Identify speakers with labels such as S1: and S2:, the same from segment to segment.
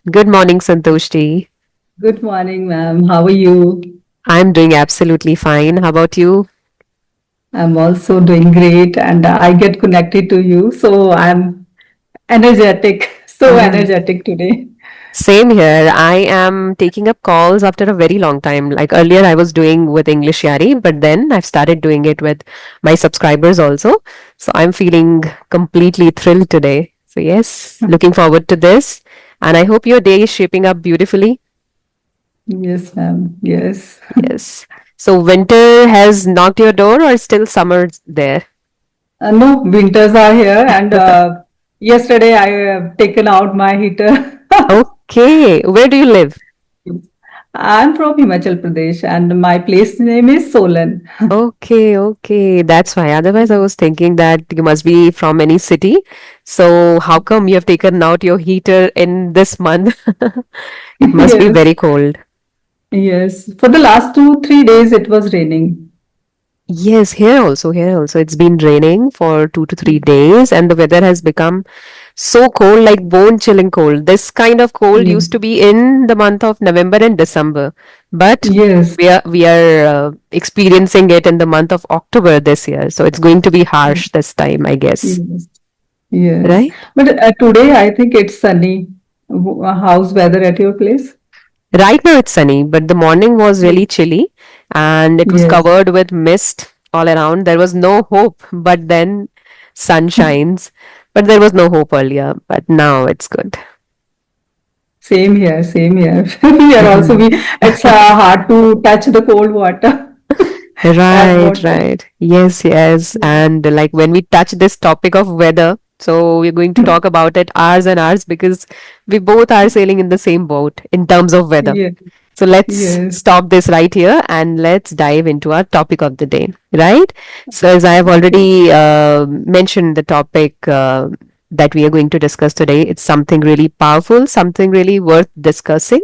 S1: Good morning, Santoshji.
S2: Good morning, ma'am. How are you?
S1: I'm doing absolutely fine. How about you?
S2: I'm also doing great, and I get connected to you, so I'm energetic, so
S1: Mhm.
S2: energetic today.
S1: Same here. I am taking up calls after a very long time. Like earlier, I was doing with English Yari, but then I've started doing it with my subscribers also. So I'm feeling completely thrilled today. So, yes, looking forward to this. And I hope your day is shaping up beautifully.
S2: Yes, ma'am. Yes.
S1: Yes. So, winter has knocked your door, or still summer there?
S2: No, winters are here, and yesterday I have taken out my heater.
S1: Okay. Where do you live?
S2: I'm from Himachal Pradesh, and my place name is Solan.
S1: Okay, okay. That's why. Otherwise, I was thinking that you must be from any city. So, how come you have taken out your heater in this month? It must be
S2: Yes,
S1: very cold.
S2: yes. For the last 2, 3 days, it was raining.
S1: Yes, here also, here also. It's been raining for 2 to 3 days, and the weather has become so cold, like bone-chilling cold. This kind of cold
S2: Yes.
S1: used to be in the month of November and December, but
S2: Yes.
S1: we are experiencing it in the month of October this year. So it's going to be harsh this time, I guess.
S2: Yes. Yes,
S1: Right?
S2: but today I think it's sunny. How's weather at your place?
S1: Right now it's sunny, but the morning was really chilly and it was
S2: Yes,
S1: covered with mist all around. There was no hope, but then sun shines. But there was no hope earlier, but now it's good.
S2: same here, same here. We are also we. It's hard to touch the cold water. Tap
S1: Right,
S2: water.
S1: right. Yes, yes. And like when we touch this topic of weather, so we're going to talk about it hours and hours because we both are sailing in the same boat in terms of weather.
S2: Yes,
S1: So let's
S2: yes.
S1: stop this right here and let's dive into our topic of the day, right? So, as I have
S2: Okay.
S1: already mentioned, the topic that we are going to discuss today, it's something really powerful, something really worth discussing.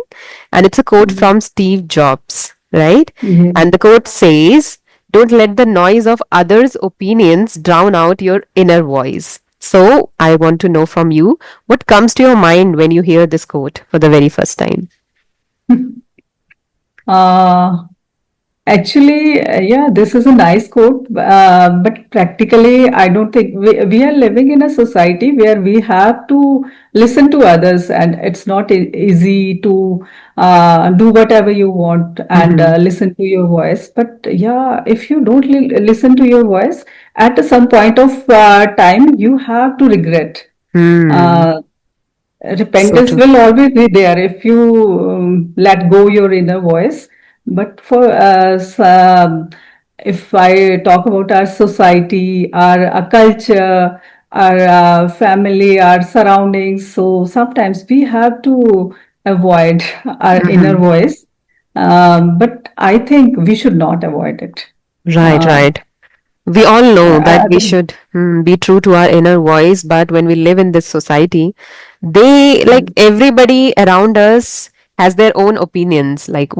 S1: And it's a quote from Steve Jobs, right?
S2: Yes.
S1: And the quote says, "Don't let the noise of others' opinions drown out your inner voice." So, I want to know from you what comes to your mind when you hear this quote for the very first time.
S2: Uh, Actually, yeah, this is a nice quote, but practically, I don't think we are living in a society where we have to listen to others, and it's not easy to do whatever you want and
S1: Mm-hmm.
S2: listen to your voice. But yeah, if you don't listen to your voice, at some point of time, you have to regret.
S1: Hmm.
S2: Uh,
S1: So
S2: Repentance
S1: true.
S2: will always be there if you let go your inner voice. But for us, if I talk about our society, our culture, our family, our surroundings, so sometimes we have to avoid our inner
S1: Mm-hmm.
S2: voice. But I think we should not avoid it.
S1: Right,
S2: Uh,
S1: right. We all know that
S2: uh,
S1: we should be true to our inner voice, but when we live in this society, they like everybody around us has their own opinions, like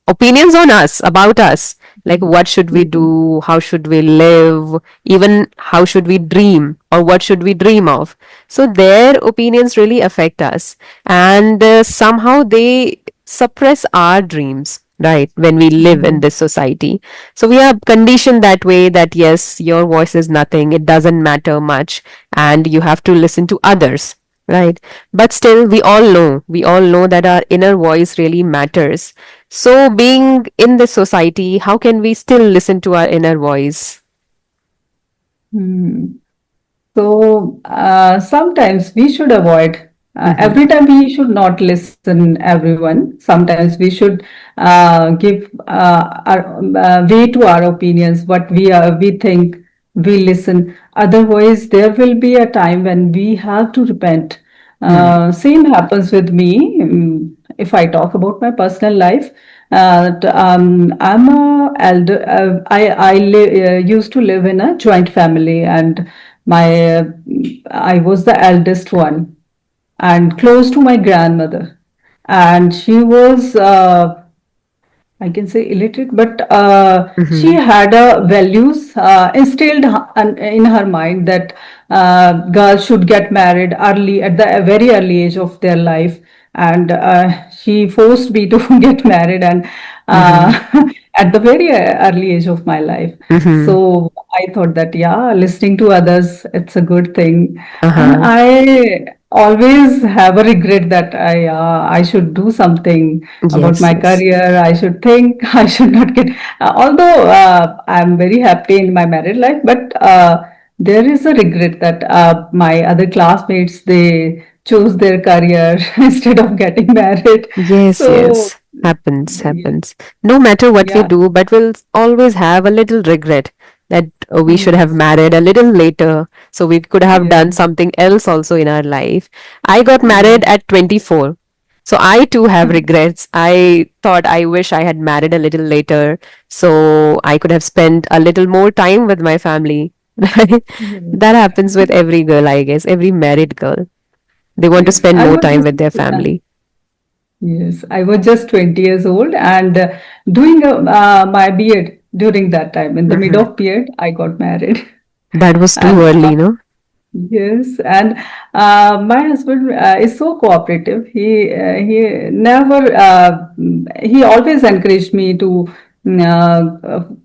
S1: opinions on us, about us, like what should we do, how should we live, even how should we dream, or what should we dream of. So their opinions really affect us, and somehow they suppress our dreams. Right, when we live in this society. So we are conditioned that way that yes, your voice is nothing, it doesn't matter much, and you have to listen to others, right? But still, we all know that our inner voice really matters. So, being in this society, how can we still listen to our inner voice?
S2: hmm. So sometimes we should avoid.
S1: Mm-hmm.
S2: Every time we should not listen everyone. Sometimes we should give our way to our opinions. What we think, we listen. Otherwise, there will be a time when we have to repent.
S1: Hmm.
S2: Same happens with me. If I talk about my personal life, I'm a elder. I used to live in a joint family, and my I was the eldest one and close to my grandmother, and she was I can say illiterate, but she
S1: Mm-hmm.
S2: had a values instilled in her mind that girls should get married early at the very early age of their life. and she forced me to get married, and
S1: Mm-hmm.
S2: at the very early age of my life.
S1: Mm-hmm.
S2: So I thought that, yeah, listening to others, it's a good thing. And
S1: Uh-huh.
S2: I always have a regret that I should do something about
S1: Yes,
S2: my
S1: yes.
S2: career. I should think, I should not get, although I'm very happy in my married life, but there is a regret that my other classmates, they chose their career instead of getting married.
S1: Yes,
S2: So,
S1: yes. Happens,
S2: yeah,
S1: happens. No matter what we
S2: yeah,
S1: do, but we'll always have a little regret that we should have
S2: yes,
S1: married a little later. So we could have
S2: yeah,
S1: done something else also in our life. I got
S2: yeah.
S1: married at 24. So I too have regrets. I thought I wish I had married a little later so I could have spent a little more time with my family. Right?
S2: Yes,
S1: That happens with every girl, I guess, every married girl. They want to
S2: yes.
S1: spend
S2: I
S1: more
S2: was
S1: time
S2: just
S1: with their family.
S2: yes, I was just 20 years old and doing my B.Ed during that time. In the mid
S1: Mhm.
S2: of B.Ed, I got married.
S1: That was too
S2: And
S1: early, no?
S2: yes, and my husband is so cooperative. He never he always encouraged me to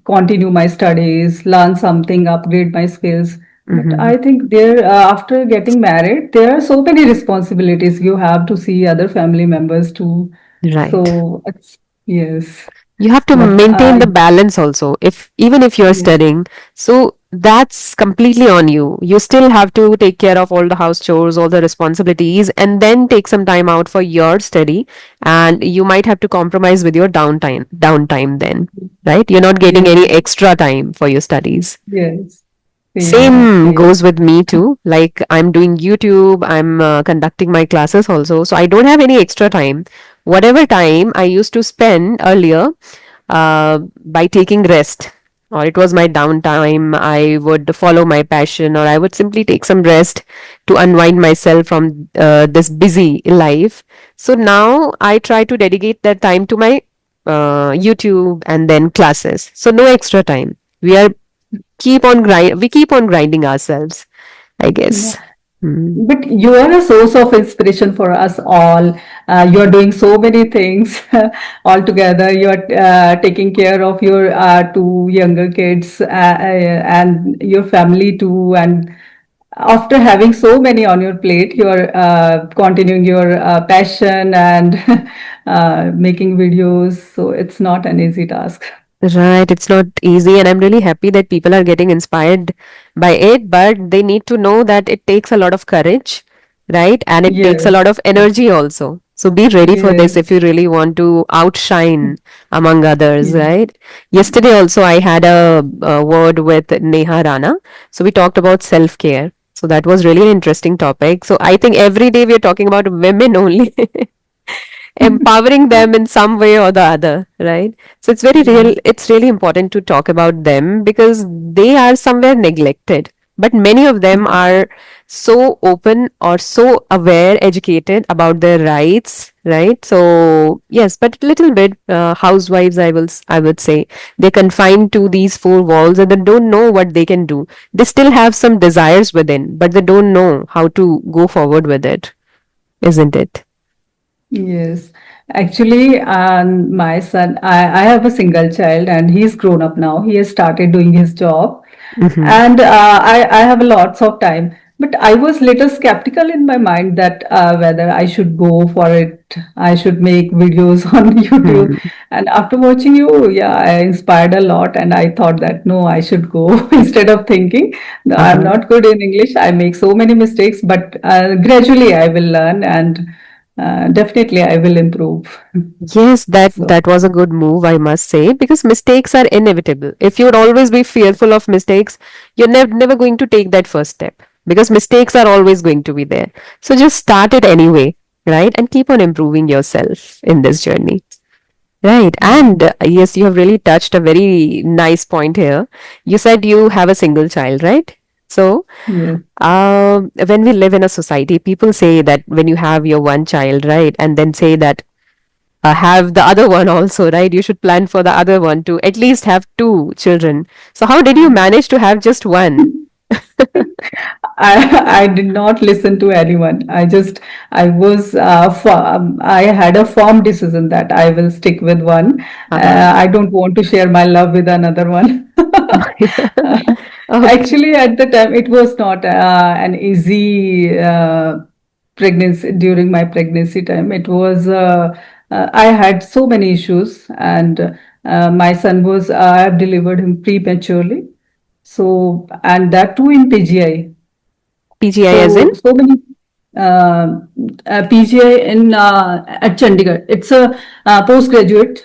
S2: continue my studies, learn something, upgrade my skills. But
S1: Hmm.
S2: I think there after getting married, there are so many responsibilities. You have to see other family members too.
S1: Right.
S2: So it's yes,
S1: You have to
S2: but
S1: maintain the balance also. If even if you're
S2: yes,
S1: studying, so that's completely on you. You still have to take care of all the house chores, all the responsibilities, and then take some time out for your study. And you might have to compromise with your downtime then, right? You're not getting
S2: yes,
S1: any extra time for your studies.
S2: yes, yeah,
S1: Same
S2: yes,
S1: goes with me too. Like I'm doing YouTube, I'm conducting my classes also. So I don't have any extra time. Whatever time I used to spend earlier by taking rest, or it was my downtime, I would follow my passion, or I would simply take some rest to unwind myself from this busy life. So now I try to dedicate that time to my YouTube and then classes. So no extra time. We keep on grinding ourselves, I
S2: yeah.
S1: guess. Mm.
S2: But you are a source of inspiration for us all. You are doing so many things all together. You are taking care of your two younger kids and your family too. And after having so many on your plate, you are continuing your passion and making videos. So it's not an easy task.
S1: Right, it's not easy, and I'm really happy that people are getting inspired by it, but they need to know that it takes a lot of courage, right? And it takes a
S2: Yes.
S1: lot of energy also. So be ready for this
S2: Yes.
S1: if you really want to outshine among others,
S2: Yes.
S1: right? Yesterday also I had a word with Neha Rana. So we talked about self-care. So that was really an interesting topic. So I think every day we're talking about women only. Empowering them in some way or the other, right? So
S2: Yes.
S1: it's really important to talk about them because they are somewhere neglected. But many of them are so open or so aware, educated about their rights, right? So yes, but little bit housewives, I would say, they're confined to these four walls and they don't know what they can do. They still have some desires within, but they don't know how to go forward with it, isn't it?
S2: Yes, actually, my son, I have a single child and he's grown up now. He has started doing his job
S1: Mm-hmm.
S2: and I have lots of time. But I was little skeptical in my mind that whether I should go for it, I should make videos on YouTube. And after watching you, yeah, I inspired a lot and I thought that no, I should go instead of thinking, "No, I'm
S1: Uh-huh.
S2: not good in English. I make so many mistakes, but gradually I will learn and definitely I will improve."
S1: Yes,
S2: So,
S1: that was a good move, I must say, because mistakes are inevitable. If you would always be fearful of mistakes, you're never going to take that first step because mistakes are always going to be there. So just start it anyway, right? And keep on improving yourself in this journey. Right.
S2: yeah,
S1: And yes, you have really touched a very nice point here. You said you have a single child, right? So,
S2: yeah,
S1: when we live in a society, people say that when you have your one child, right, and then say that have the other one also, right? You should plan for the other one to at least have two children. So how did you manage to have just one?
S2: I did not listen to anyone. I had a firm decision that I will stick with one.
S1: Uh-huh.
S2: I don't want to share my love with another one.
S1: Okay.
S2: Actually, at the time, it was not an easy pregnancy. During my pregnancy time, I had so many issues, and my son was I have delivered him prematurely. So, and that too in PGI.
S1: PGI as in?
S2: So many uh, PGI in at Chandigarh. It's a postgraduate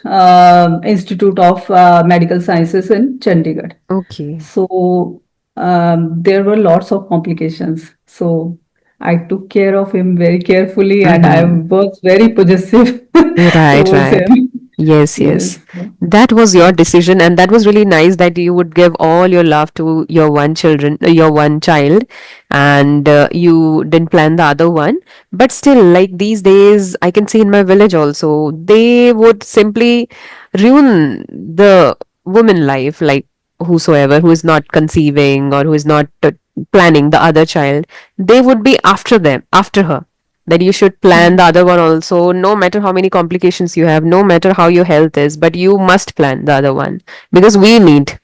S2: institute of medical sciences in Chandigarh.
S1: Okay.
S2: So there were lots of complications. So I took care of him very carefully, and I
S1: Mm-hmm.
S2: was very possessive
S1: Right,
S2: towards
S1: right.
S2: him.
S1: Yes, yes.
S2: Yes.
S1: That was your decision, and that was really nice that you would give all your love to your one child, and you didn't plan the other one. But still, like these days, I can see in my village also, they would simply ruin the woman life, like whosoever who is not conceiving or who is not planning the other child, they would be after her, that you should plan the other one also, no matter how many complications you have, no matter how your health is, but you must plan the other one because we need.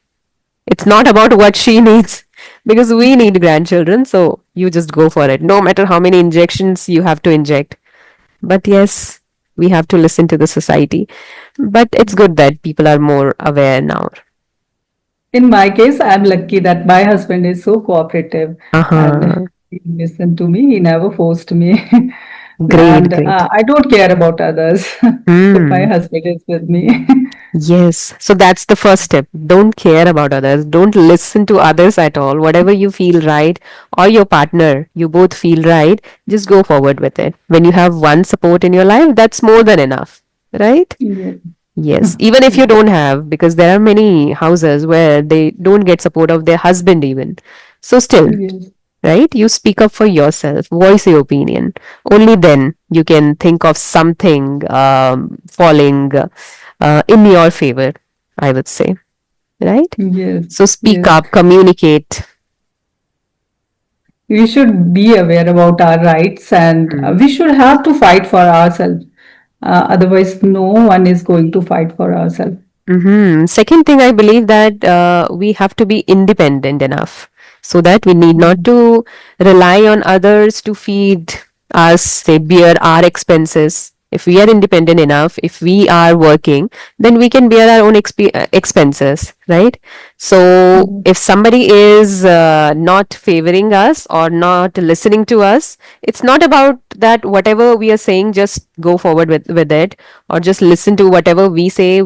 S1: It's not about what she needs because we need grandchildren, so you just go for it, no matter how many injections you have to inject. But yes, we have to listen to the society. But it's good that people are more aware now.
S2: In my case, I'm lucky that my husband is so cooperative and
S1: Uh-huh.
S2: he listened to me. He never forced me.
S1: Great,
S2: And
S1: great.
S2: I don't care about others if my
S1: Hmm.
S2: husband is with me.
S1: Yes. So that's the first step. Don't care about others. Don't listen to others at all. Whatever you feel right or your partner, you both feel right, just go forward with it. When you have one support in your life, that's more than enough, right?
S2: Yeah.
S1: Yes. Even if you don't have, because there are many houses where they don't get support of their husband even. So still,
S2: Yes.
S1: right? You speak up for yourself, voice your opinion. Only then you can think of something falling in your favor, I would say, right?
S2: Yes.
S1: So speak
S2: Yes.
S1: up, communicate.
S2: We should be aware about our rights, and
S1: Mm.
S2: we should have to fight for ourselves. Otherwise, no one is going to fight for ourselves.
S1: Second thing, I believe that we have to be independent enough so that we need not to rely on others to feed us, say, bear our expenses. If we are independent enough, if we are working, then we can bear our own expenses, right? So
S2: Yes.
S1: if somebody is not favoring us or not listening to us, it's not about that whatever we are saying, just go forward with it or just listen to whatever we say,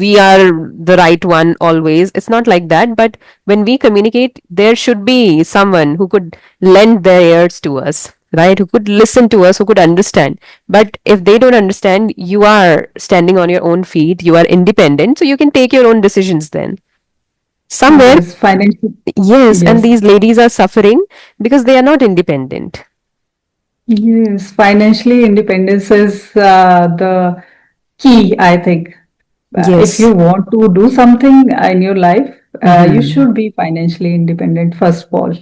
S1: we are the right one always. It's not like that. But when we communicate, there should be someone who could lend their ears to us, right? Who could listen to us, who could understand. But if they don't understand, you are standing on your own feet, you are independent, so you can take your own decisions then. Somewhere,
S2: Yes. Financial.
S1: yes, and
S2: Yes.
S1: these ladies are suffering because they are not independent.
S2: Yes. Financially, independence is the key, I think. If
S1: Yes.
S2: you want to do something in your life, you
S1: Mm-hmm.
S2: should be financially independent first of all.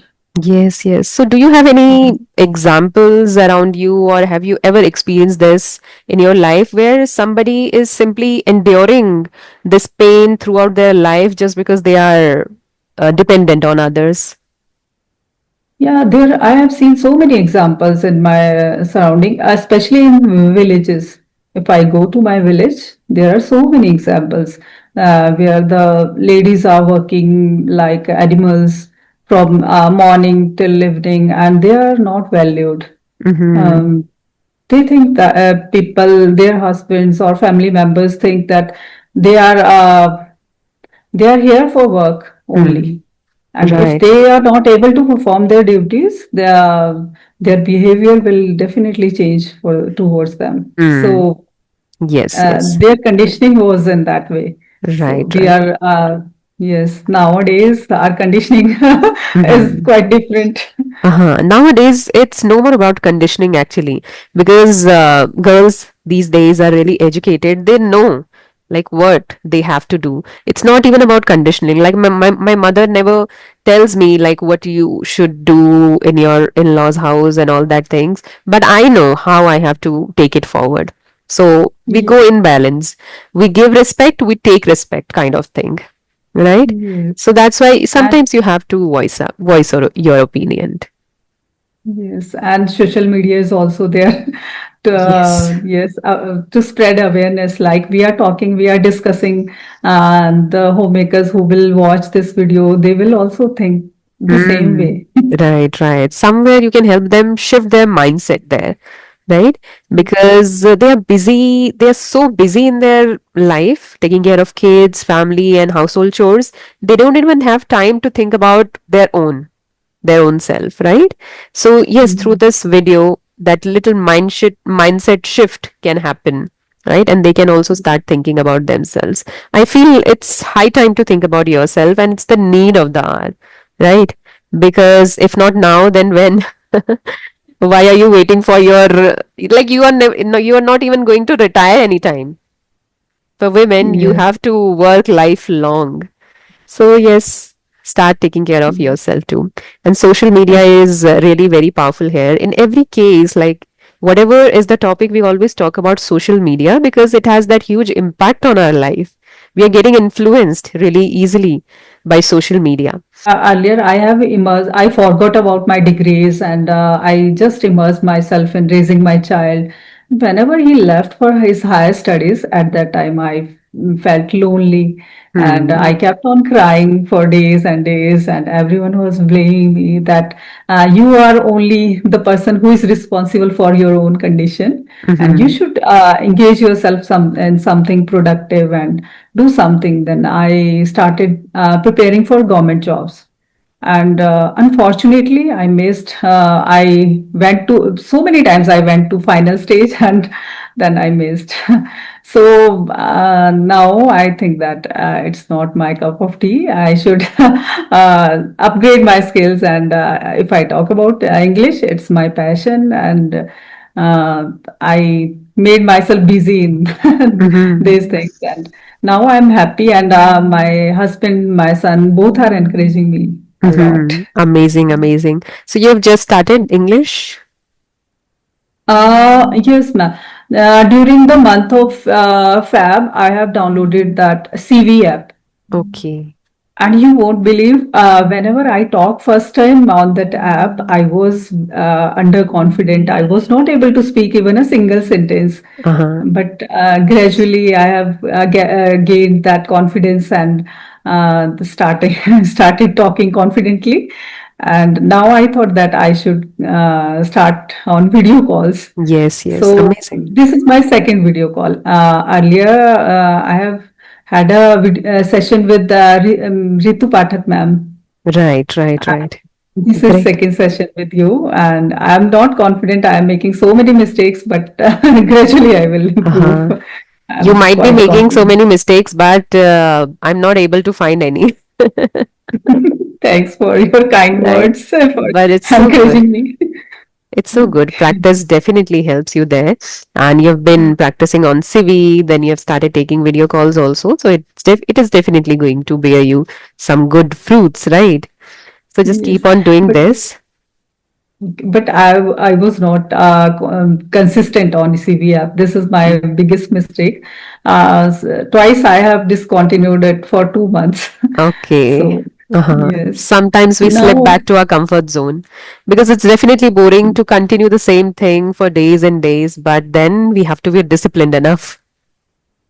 S1: Yes, yes. So, do you have any examples around you, or have you ever experienced this in your life where somebody is simply enduring this pain throughout their life just because they are dependent on others?
S2: Yeah, there I have seen so many examples in my surrounding, especially in villages. If I go to my village, there are so many examples where the ladies are working like animals from morning till evening, and they are not valued.
S1: Mm-hmm.
S2: Um, they think that their husbands or family members think that they are uh, they are here for work
S1: Mm.
S2: only. And if
S1: Right.
S2: they are not able to perform their duties, their behavior will definitely change towards them.
S1: Mm.
S2: So
S1: Yes, yes.
S2: their conditioning was in that way. So
S1: Right,
S2: we
S1: right.
S2: are, yes, nowadays our conditioning is
S1: Mm-hmm.
S2: quite different.
S1: Uh-huh. Nowadays, it's no more about conditioning actually, because girls these days are really educated. They know. like what they have to do. It's not even about conditioning. Like my mother never tells me like what you should do in your in-laws house and all that things, but I know how I have to take it forward. So we
S2: Ye-
S1: go in balance. We give respect, we take respect, kind of thing, right?
S2: Yes.
S1: So that's why
S2: And
S1: sometimes you have to voice your opinion.
S2: yes, and social media is also there to
S1: Yes.
S2: to spread awareness. Like we are talking, we are discussing, and the homemakers who will watch this video, they will also think the same
S1: Hmm.
S2: way.
S1: Right, right. Somewhere you can help them shift their mindset there, right? Because they are busy, they are so busy in their life, taking care of kids, family, and household chores. They don't even have time to think about their own self, right? So yes, through this video, that little mindset shift can happen, right? And they can also start thinking about themselves. I feel it's high time to think about yourself, and it's the need of the hour, right? Because if not now, then when? Why are you waiting for your, like, you are no, you are not even going to retire anytime. For women, you
S2: Yes.
S1: have to work lifelong. So yes, start taking care of yourself too. And social media is really very powerful here. In every case, like whatever is the topic, we always talk about social media because it has that huge impact on our life. We are getting influenced really easily by social media.
S2: Earlier, I forgot about my degrees and I just immersed myself in raising my child. Whenever he left for his higher studies, at that time, I felt lonely and I
S1: Hmm.
S2: kept on crying for days and days, and everyone was blaming me that you are only the person who is responsible for your own condition and you
S1: Hmm.
S2: should engage yourself in something productive and do something. Then I started preparing for government jobs. And unfortunately, I missed. I went to so many times. I went to final stage, and then I missed. So now I think that it's not my cup of tea. I should upgrade my skills. And if I talk about English, it's my passion, and I made myself busy in
S1: Hmm.
S2: these things. And now I'm happy, and my husband, my son, both are encouraging me a lot.
S1: Hmm. Amazing, amazing. So you have just started English?
S2: Yes, ma'am. During the month of Feb, I have downloaded that CV app.
S1: Okay.
S2: And you won't believe, whenever I talk first time on that app, I was underconfident. I was not able to speak even a single sentence.
S1: Uh-huh.
S2: But gradually, I have gained that confidence and started talking confidently. And now I thought that I should start on video calls.
S1: Yes, yes.
S2: So
S1: Amazing.
S2: this is my second video call. Earlier, I have had a session with Ritu Pathak ma'am.
S1: Right, right,
S2: Uh,
S1: right.
S2: This is
S1: Great.
S2: second session with you, and I'm not confident. I am making so many mistakes, but gradually I will improve.
S1: Uh-huh. You
S2: I'm
S1: might be
S2: quite
S1: making so
S2: confident.
S1: many mistakes, but I'm not able to find any.
S2: Thanks for your kind
S1: Right.
S2: words for
S1: But it's so good.
S2: encouraging me.
S1: It's so good. Practice definitely helps you there. And you've been practicing on CV, then you have started taking video calls also. So it is definitely going to bear you some good fruits, right? So just
S2: Yes,
S1: keep on doing
S2: but
S1: this.
S2: I was not consistent on CV app. This is my
S1: Mm.
S2: biggest mistake. Twice I have discontinued it for 2 months.
S1: Okay.
S2: So
S1: Uh-huh.
S2: yes,
S1: Sometimes we slip
S2: now
S1: back to our comfort zone because it's definitely boring to continue the same thing for days and days, but then we have to be disciplined enough.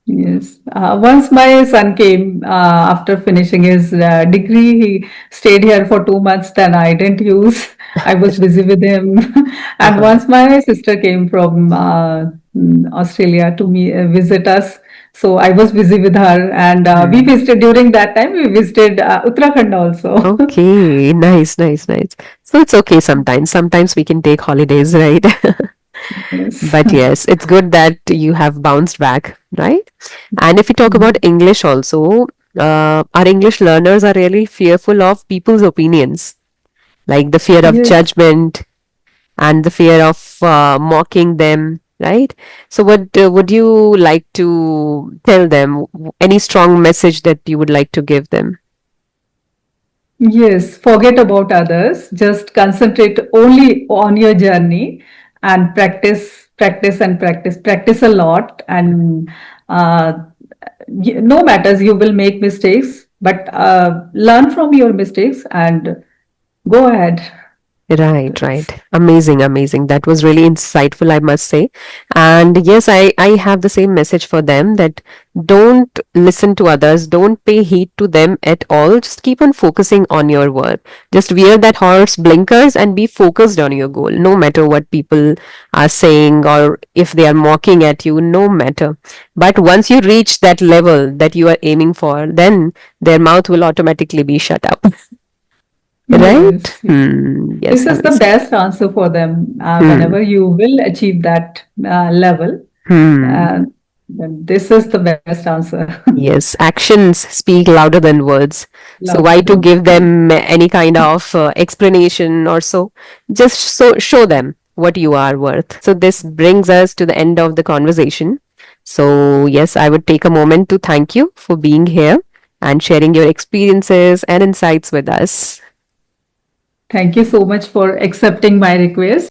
S2: yes. Once my son came after finishing his degree, he stayed here for 2 months. Then I didn't use. I was busy with him. And
S1: Uh-huh.
S2: once my sister came from Australia to visit us, so I was busy with her, and we
S1: Hmm.
S2: visited during that time. We visited Uttarakhand also.
S1: Okay, nice, nice, nice. So it's okay sometimes. Sometimes we can take holidays, right?
S2: Yes.
S1: But yes, it's good that you have bounced back, right? And if we talk about English also, our English learners are really fearful of people's opinions, like the fear of
S2: Yes.
S1: judgment and the fear of mocking them. right? So, what would you like to tell them? Any strong message that you would like to give them?
S2: Yes, forget about others. Just concentrate only on your journey and practice, practice, and practice. Practice a lot, and uh, no matters, you will make mistakes, but learn from your mistakes and go ahead.
S1: Right,
S2: That's
S1: right. Amazing, amazing. That was really insightful, I must say. And yes, I have the same message for them that don't listen to others, don't pay heed to them at all. Just keep on focusing on your work. Just wear that horse blinkers and be focused on your goal, no matter what people are saying or if they are mocking at you, no matter. But once you reach that level that you are aiming for, then their mouth will automatically be shut up. Right?
S2: yes.
S1: Yes,
S2: This is the
S1: amazing.
S2: best answer for them.
S1: Hmm.
S2: Whenever you will achieve that level,
S1: Hmm.
S2: uh, then this is the best answer.
S1: Yes, actions speak louder than words. So
S2: Louder
S1: why to
S2: than
S1: give them any kind of explanation or so? Just show them what you are worth. So this brings us to the end of the conversation. So yes, I would take a moment to thank you for being here and sharing your experiences and insights with us.
S2: Thank you so much for accepting my request.